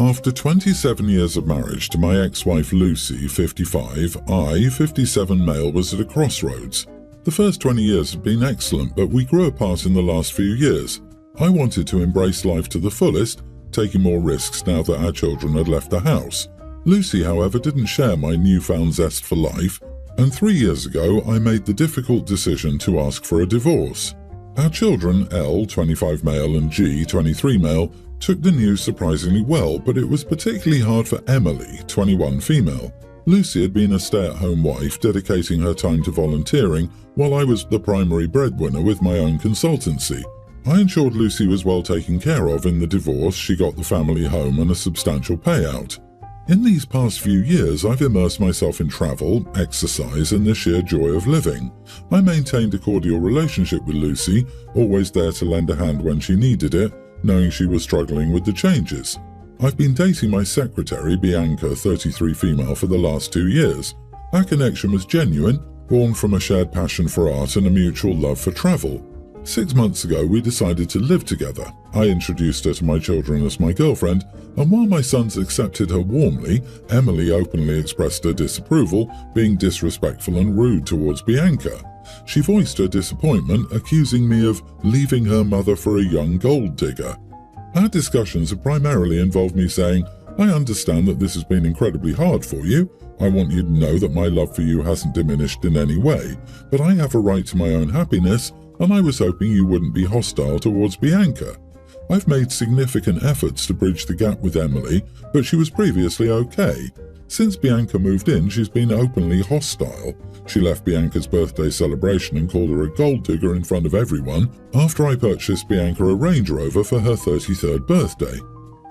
After 27 years of marriage to my ex-wife Lucy, 55, I, 57 male, was at a crossroads. The first 20 years had been excellent, but we grew apart in the last few years. I wanted to embrace life to the fullest, taking more risks now that our children had left the house. Lucy, however, didn't share my newfound zest for life, and 3 years ago I made the difficult decision to ask for a divorce. Our children, L, 25 male, and G, 23 male, took the news surprisingly well, but it was particularly hard for Emily, 21 female. Lucy had been a stay-at-home wife, dedicating her time to volunteering, while I was the primary breadwinner with my own consultancy. I ensured Lucy was well taken care of in the divorce. She got the family home and a substantial payout. In these past few years, I've immersed myself in travel, exercise, and the sheer joy of living. I maintained a cordial relationship with Lucy, always there to lend a hand when she needed it, knowing she was struggling with the changes. I've been dating my secretary, Bianca, 33 female, for the last 2 years. Our connection was genuine, born from a shared passion for art and a mutual love for travel. 6 months ago, we decided to live together. I introduced her to my children as my girlfriend, and while my sons accepted her warmly, Emily openly expressed her disapproval, being disrespectful and rude towards Bianca. She voiced her disappointment, accusing me of leaving her mother for a young gold digger. Our discussions have primarily involved me saying, I understand that this has been incredibly hard for you. I want you to know that my love for you hasn't diminished in any way, but I have a right to my own happiness, and I was hoping you wouldn't be hostile towards Bianca. I've made significant efforts to bridge the gap with Emily, but she was previously okay. Since Bianca moved in, she's been openly hostile. She left Bianca's birthday celebration and called her a gold digger in front of everyone after I purchased Bianca a Range Rover for her 33rd birthday.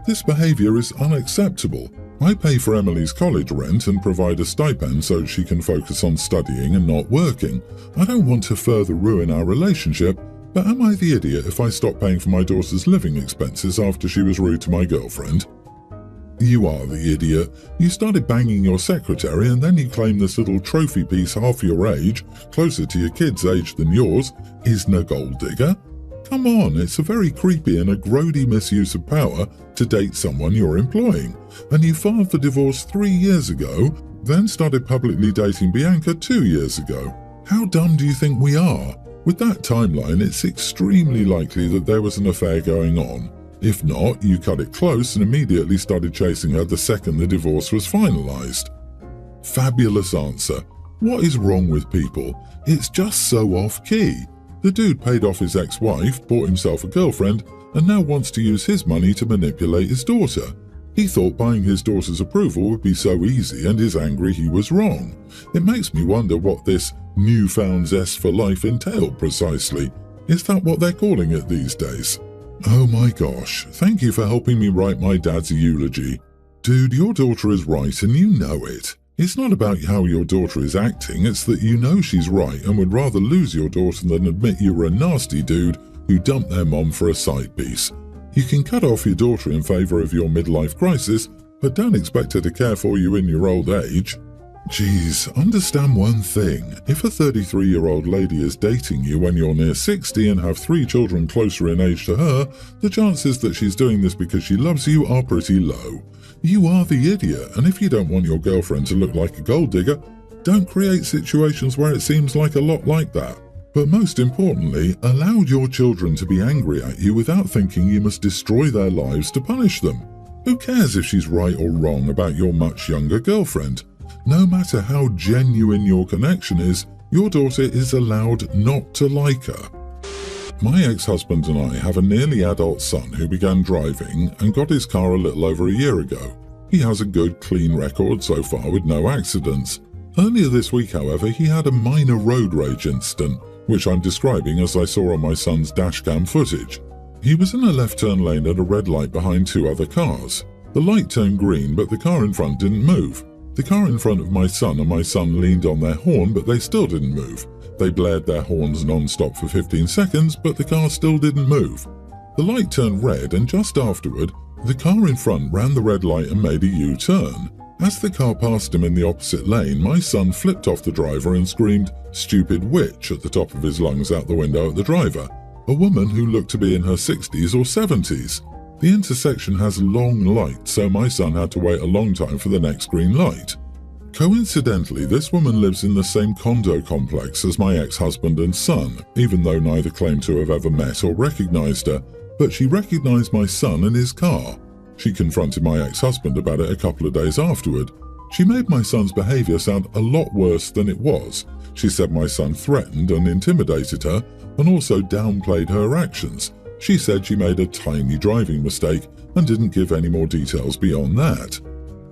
This behaviour is unacceptable. I pay for Emily's college rent and provide a stipend so she can focus on studying and not working. I don't want to further ruin our relationship, but am I the idiot if I stop paying for my daughter's living expenses after she was rude to my girlfriend? You are the idiot. You started banging your secretary and then you claim this little trophy piece half your age, closer to your kid's age than yours, isn't a gold digger? Come on, it's a very creepy and a grody misuse of power to date someone you're employing. And you filed for divorce 3 years ago, then started publicly dating Bianca 2 years ago. How dumb do you think we are? With that timeline, it's extremely likely that there was an affair going on. If not, you cut it close and immediately started chasing her the second the divorce was finalized. Fabulous answer. What is wrong with people? It's just so off-key. The dude paid off his ex-wife, bought himself a girlfriend, and now wants to use his money to manipulate his daughter. He thought buying his daughter's approval would be so easy and is angry he was wrong. It makes me wonder what this newfound zest for life entailed precisely. Is that what they're calling it these days? Oh my gosh, thank you for helping me write my dad's eulogy. Dude, your daughter is right and you know it. It's not about how your daughter is acting, it's that you know she's right and would rather lose your daughter than admit you were a nasty dude who dumped their mom for a side piece. You can cut off your daughter in favor of your midlife crisis, but don't expect her to care for you in your old age. Geez, understand one thing. If a 33-year-old lady is dating you when you're near 60 and have 3 children closer in age to her, the chances that she's doing this because she loves you are pretty low. You are the idiot, and if you don't want your girlfriend to look like a gold digger, don't create situations where it seems like a lot like that. But most importantly, allow your children to be angry at you without thinking you must destroy their lives to punish them. Who cares if she's right or wrong about your much younger girlfriend? No matter how genuine your connection is, your daughter is allowed not to like her. My ex-husband and I have a nearly adult son who began driving and got his car a little over a year ago. He has a good, clean record so far with no accidents. Earlier this week, however, he had a minor road rage incident, which I'm describing as I saw on my son's dashcam footage. He was in a left turn lane at a red light behind 2 other cars. The light turned green, but the car in front didn't move. The car in front of my son and my son leaned on their horn, but they still didn't move. They blared their horns non-stop for 15 seconds, but the car still didn't move. The light turned red, and just afterward, the car in front ran the red light and made a U-turn. As the car passed him in the opposite lane, my son flipped off the driver and screamed, "Stupid witch," at the top of his lungs out the window at the driver, a woman who looked to be in her 60s or 70s. The intersection has long lights, so my son had to wait a long time for the next green light. Coincidentally, this woman lives in the same condo complex as my ex-husband and son, even though neither claimed to have ever met or recognized her, but she recognized my son and his car. She confronted my ex-husband about it a couple of days afterward. She made my son's behavior sound a lot worse than it was. She said my son threatened and intimidated her and also downplayed her actions. She said she made a tiny driving mistake and didn't give any more details beyond that.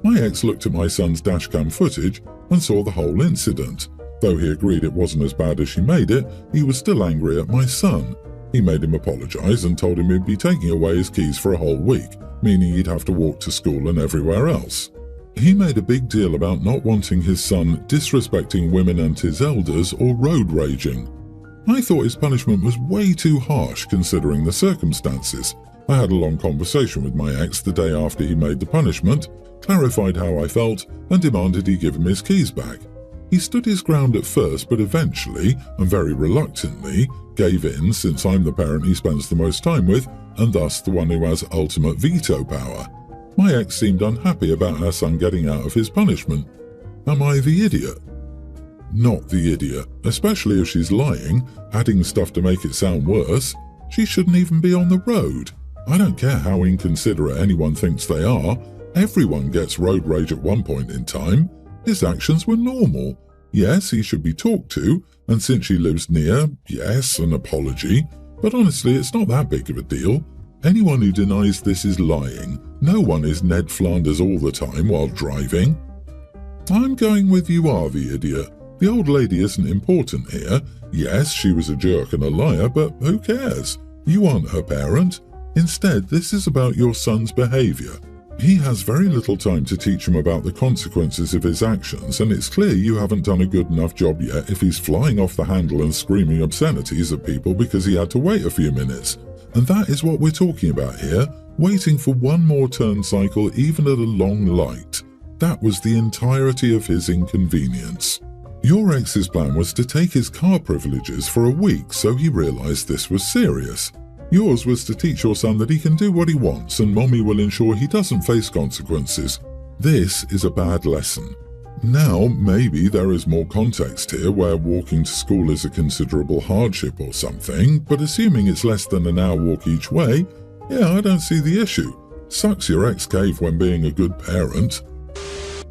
My ex looked at my son's dashcam footage and saw the whole incident. Though he agreed it wasn't as bad as she made it, he was still angry at my son. He made him apologize and told him he'd be taking away his keys for a whole week, meaning he'd have to walk to school and everywhere else. He made a big deal about not wanting his son disrespecting women and his elders or road raging. I thought his punishment was way too harsh considering the circumstances. I had a long conversation with my ex the day after he made the punishment, clarified how I felt, and demanded he give him his keys back. He stood his ground at first, but eventually, and very reluctantly, gave in since I'm the parent he spends the most time with, and thus the one who has ultimate veto power. My ex seemed unhappy about her son getting out of his punishment. Am I the idiot? Not the idiot, especially if she's lying, adding stuff to make it sound worse. She shouldn't even be on the road. I don't care how inconsiderate anyone thinks they are. Everyone gets road rage at one point in time. His actions were normal. Yes, he should be talked to, and since she lives near, yes, an apology. But honestly, it's not that big of a deal. Anyone who denies this is lying. No one is Ned Flanders all the time while driving. I'm going with you are the idiot. The old lady isn't important here. Yes, she was a jerk and a liar, but who cares? You aren't her parent. Instead, this is about your son's behavior. He has very little time to teach him about the consequences of his actions, and it's clear you haven't done a good enough job yet if he's flying off the handle and screaming obscenities at people because he had to wait a few minutes. And that is what we're talking about here, waiting for one more turn cycle even at a long light. That was the entirety of his inconvenience. Your ex's plan was to take his car privileges for a week, so he realized this was serious. Yours was to teach your son that he can do what he wants and mommy will ensure he doesn't face consequences. This is a bad lesson. Now, maybe there is more context here where walking to school is a considerable hardship or something, but assuming it's less than an hour walk each way, yeah, I don't see the issue. Sucks your ex cave when being a good parent.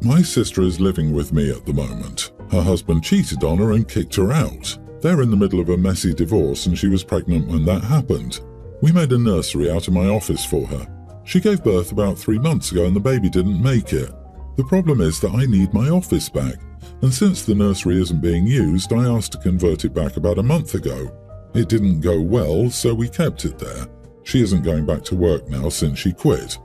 My sister is living with me at the moment. Her husband cheated on her and kicked her out. They're in the middle of a messy divorce and she was pregnant when that happened. We made a nursery out of my office for her. She gave birth about 3 months ago and the baby didn't make it. The problem is that I need my office back, and since the nursery isn't being used, I asked to convert it back about a month ago. It didn't go well, so we kept it there. She isn't going back to work now since she quit.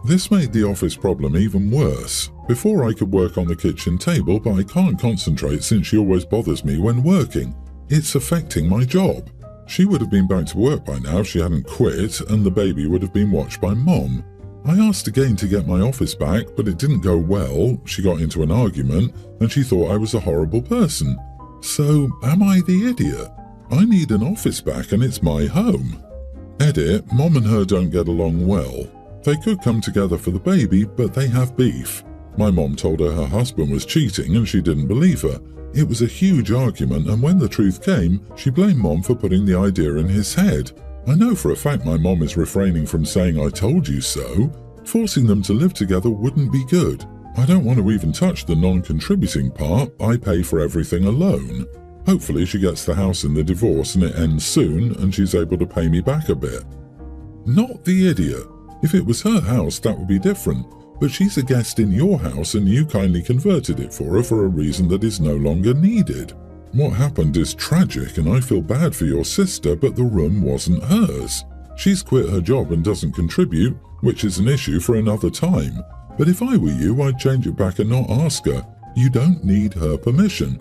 This made the office problem even worse. Before I could work on the kitchen table, but I can't concentrate since she always bothers me when working. It's affecting my job. She would have been back to work by now if she hadn't quit, and the baby would have been watched by Mom. I asked again to get my office back, but it didn't go well. She got into an argument, and she thought I was a horrible person. So, am I the idiot? I need an office back and it's my home. Edit, Mom and her don't get along well. They could come together for the baby, but they have beef. My mom told her her husband was cheating and she didn't believe her. It was a huge argument, and when the truth came, she blamed Mom for putting the idea in his head. I know for a fact my mom is refraining from saying I told you so. Forcing them to live together wouldn't be good. I don't want to even touch the non-contributing part. I pay for everything alone. Hopefully she gets the house in the divorce and it ends soon and she's able to pay me back a bit. Not the idiot. If it was her house, that would be different. But she's a guest in your house and you kindly converted it for her for a reason that is no longer needed. What happened is tragic and I feel bad for your sister, but the room wasn't hers. She's quit her job and doesn't contribute, which is an issue for another time. But if I were you, I'd change it back and not ask her. You don't need her permission.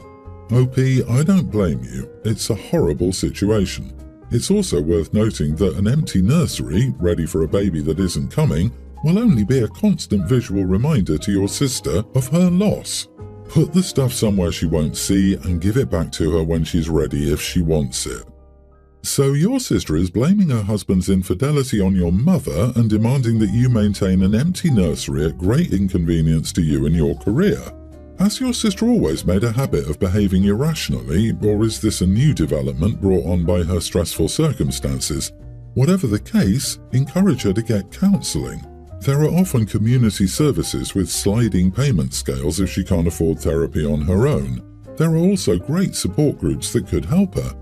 OP, I don't blame you. It's a horrible situation. It's also worth noting that an empty nursery, ready for a baby that isn't coming, will only be a constant visual reminder to your sister of her loss. Put the stuff somewhere she won't see and give it back to her when she's ready if she wants it. So your sister is blaming her husband's infidelity on your mother and demanding that you maintain an empty nursery at great inconvenience to you and your career. Has your sister always made a habit of behaving irrationally, or is this a new development brought on by her stressful circumstances? Whatever the case, encourage her to get counselling. There are often community services with sliding payment scales if she can't afford therapy on her own. There are also great support groups that could help her.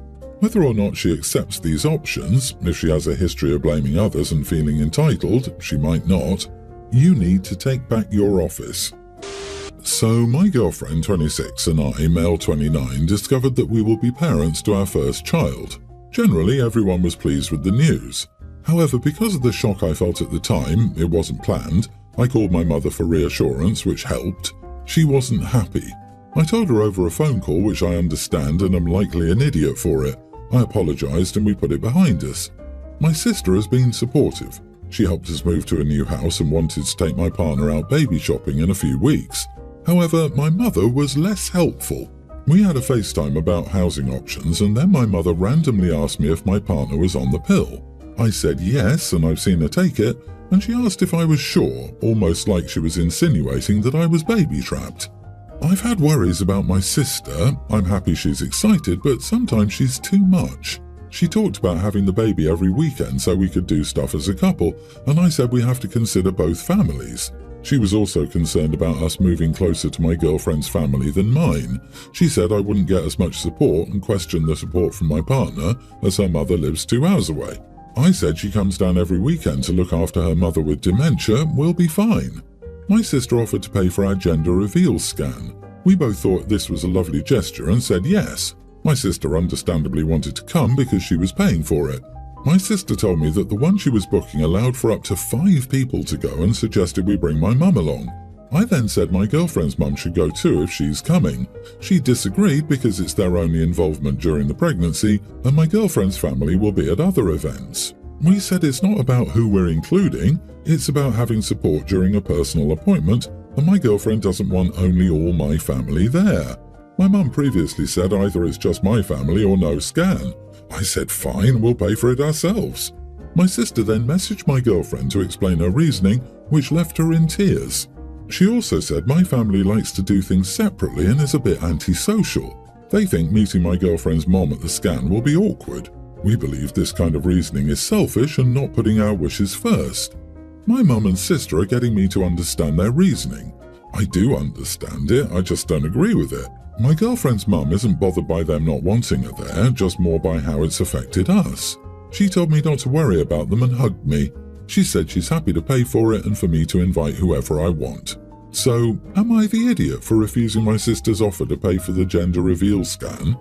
Whether or not she accepts these options, if she has a history of blaming others and feeling entitled, she might not, you need to take back your office. So my girlfriend 26 and I, male 29, discovered that we will be parents to our first child. Generally, everyone was pleased with the news. However, because of the shock I felt at the time, it wasn't planned, I called my mother for reassurance, which helped. She wasn't happy. I told her over a phone call, which I understand and am likely an idiot for it. I apologised and we put it behind us. My sister has been supportive. She helped us move to a new house and wanted to take my partner out baby shopping in a few weeks. However, my mother was less helpful. We had a FaceTime about housing options and then my mother randomly asked me if my partner was on the pill. I said yes, and I've seen her take it, and she asked if I was sure, almost like she was insinuating that I was baby-trapped. I've had worries about my sister. I'm happy she's excited, but sometimes she's too much. She talked about having the baby every weekend so we could do stuff as a couple, and I said we have to consider both families. She was also concerned about us moving closer to my girlfriend's family than mine. She said I wouldn't get as much support and questioned the support from my partner, as her mother lives 2 hours away. I said she comes down every weekend to look after her mother with dementia, we'll be fine. My sister offered to pay for our gender reveal scan. We both thought this was a lovely gesture and said yes. My sister understandably wanted to come because she was paying for it. My sister told me that the one she was booking allowed for up to 5 people to go and suggested we bring my mum along. I then said my girlfriend's mum should go too if she's coming. She disagreed because it's their only involvement during the pregnancy and my girlfriend's family will be at other events. We said it's not about who we're including, it's about having support during a personal appointment, and my girlfriend doesn't want only all my family there. My mum previously said either it's just my family or no scan. I said fine, we'll pay for it ourselves. My sister then messaged my girlfriend to explain her reasoning, which left her in tears. She also said my family likes to do things separately and is a bit antisocial. They think meeting my girlfriend's mom at the scan will be awkward. We believe this kind of reasoning is selfish and not putting our wishes first. My mum and sister are getting me to understand their reasoning. I do understand it, I just don't agree with it. My girlfriend's mum isn't bothered by them not wanting her there, just more by how it's affected us. She told me not to worry about them and hugged me. She said she's happy to pay for it and for me to invite whoever I want. So, am I the idiot for refusing my sister's offer to pay for the gender reveal scan?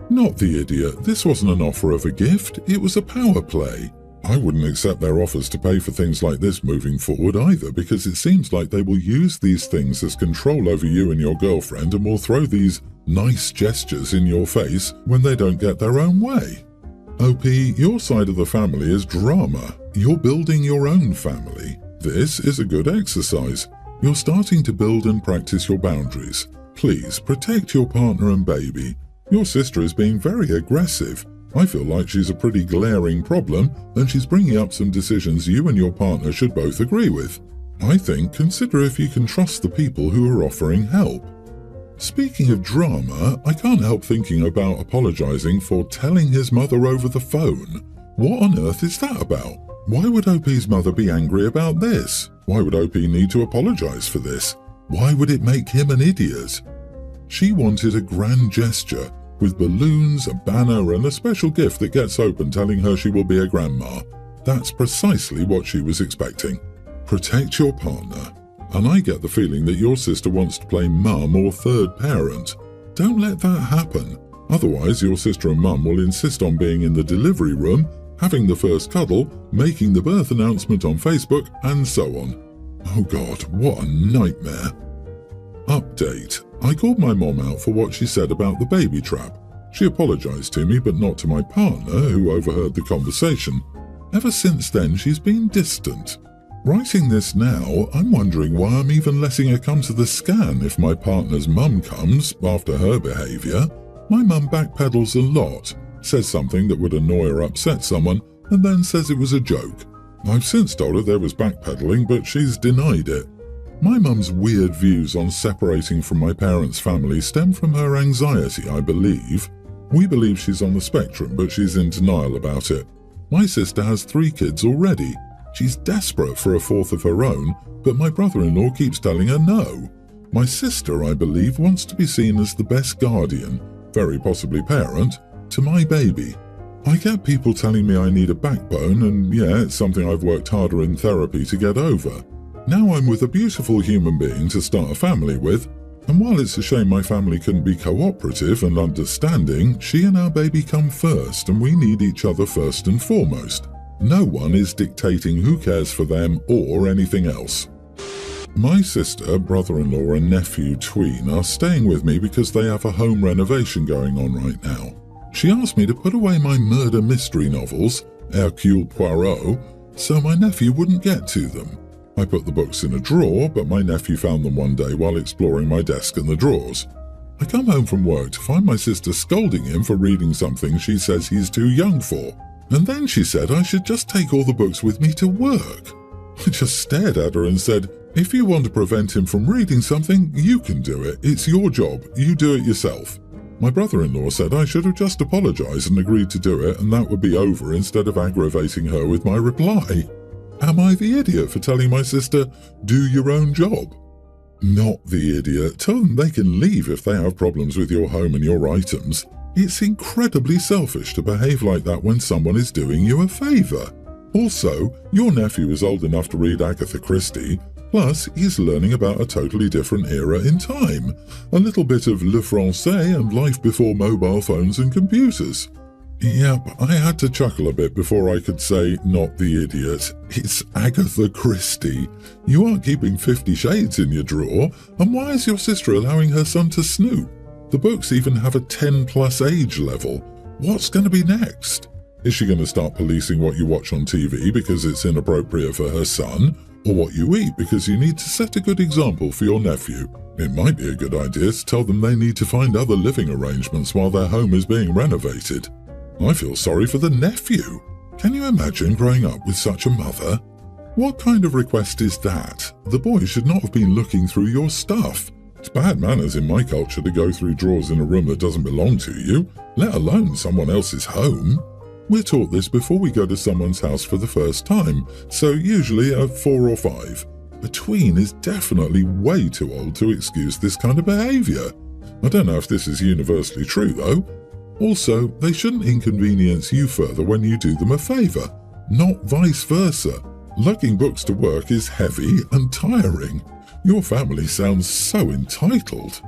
Not the idiot. This wasn't an offer of a gift, it was a power play. I wouldn't accept their offers to pay for things like this moving forward either, because it seems like they will use these things as control over you and your girlfriend and will throw these nice gestures in your face when they don't get their own way. OP, your side of the family is drama. You're building your own family. This is a good exercise. You're starting to build and practice your boundaries. Please protect your partner and baby. Your sister is being very aggressive. I feel like she's a pretty glaring problem and she's bringing up some decisions you and your partner should both agree with. I think consider if you can trust the people who are offering help. Speaking of drama, I can't help thinking about apologising for telling his mother over the phone. What on earth is that about? Why would OP's mother be angry about this? Why would OP need to apologise for this? Why would it make him an idiot? She wanted a grand gesture, with balloons, a banner and a special gift that gets open telling her she will be a grandma. That's precisely what she was expecting. Protect your partner. And I get the feeling that your sister wants to play mum or third parent. Don't let that happen. Otherwise, your sister and mum will insist on being in the delivery room, having the first cuddle, making the birth announcement on Facebook, and so on. Oh God, what a nightmare. Update. I called my mom out for what she said about the baby trap. She apologised to me, but not to my partner, who overheard the conversation. Ever since then, she's been distant. Writing this now, I'm wondering why I'm even letting her come to the scan if my partner's mum comes, after her behaviour. My mum backpedals a lot. says something that would annoy or upset someone, and then says it was a joke. I've since told her there was backpedaling, but she's denied it. My mum's weird views on separating from my parents' family stem from her anxiety, I believe. We believe she's on the spectrum, but she's in denial about it. My sister has 3 kids already. She's desperate for a 4th of her own, but my brother-in-law keeps telling her no. My sister, I believe, wants to be seen as the best guardian, very possibly parent, to my baby. I get people telling me I need a backbone, and yeah, it's something I've worked harder in therapy to get over. Now I'm with a beautiful human being to start a family with, and while it's a shame my family couldn't be cooperative and understanding, she and our baby come first, and we need each other first and foremost. No one is dictating who cares for them or anything else. My sister, brother-in-law and nephew tween are staying with me because they have a home renovation going on right now. She asked me to put away my murder mystery novels, Hercule Poirot, so my nephew wouldn't get to them. I put the books in a drawer, but my nephew found them one day while exploring my desk and the drawers. I come home from work to find my sister scolding him for reading something she says he's too young for. And then she said I should just take all the books with me to work. I just stared at her and said, "If you want to prevent him from reading something, you can do it. It's your job. You do it yourself." My brother-in-law said I should have just apologized and agreed to do it, and that would be over instead of aggravating her with my reply. Am I the idiot for telling my sister, "Do your own job"? Not the idiot. Tell them they can leave if they have problems with your home and your items. It's incredibly selfish to behave like that when someone is doing you a favor. Also, your nephew is old enough to read Agatha Christie, plus he's learning about a totally different era in time. A little bit of Le Français and life before mobile phones and computers. Yep, I had to chuckle a bit before I could say, not the idiot. It's Agatha Christie. You aren't keeping 50 Shades in your drawer, and why is your sister allowing her son to snoop? The books even have a 10+ age level. What's going to be next? Is she going to start policing what you watch on TV because it's inappropriate for her son? Or what you eat because you need to set a good example for your nephew? It might be a good idea to tell them they need to find other living arrangements while their home is being renovated. I feel sorry for the nephew. Can you imagine growing up with such a mother? What kind of request is that? The boy should not have been looking through your stuff. It's bad manners in my culture to go through drawers in a room that doesn't belong to you, let alone someone else's home. We're taught this before we go to someone's house for the first time, so usually at 4 or 5. A tween is definitely way too old to excuse this kind of behaviour. I don't know if this is universally true though. Also, they shouldn't inconvenience you further when you do them a favour, not vice versa. Lugging books to work is heavy and tiring. Your family sounds so entitled.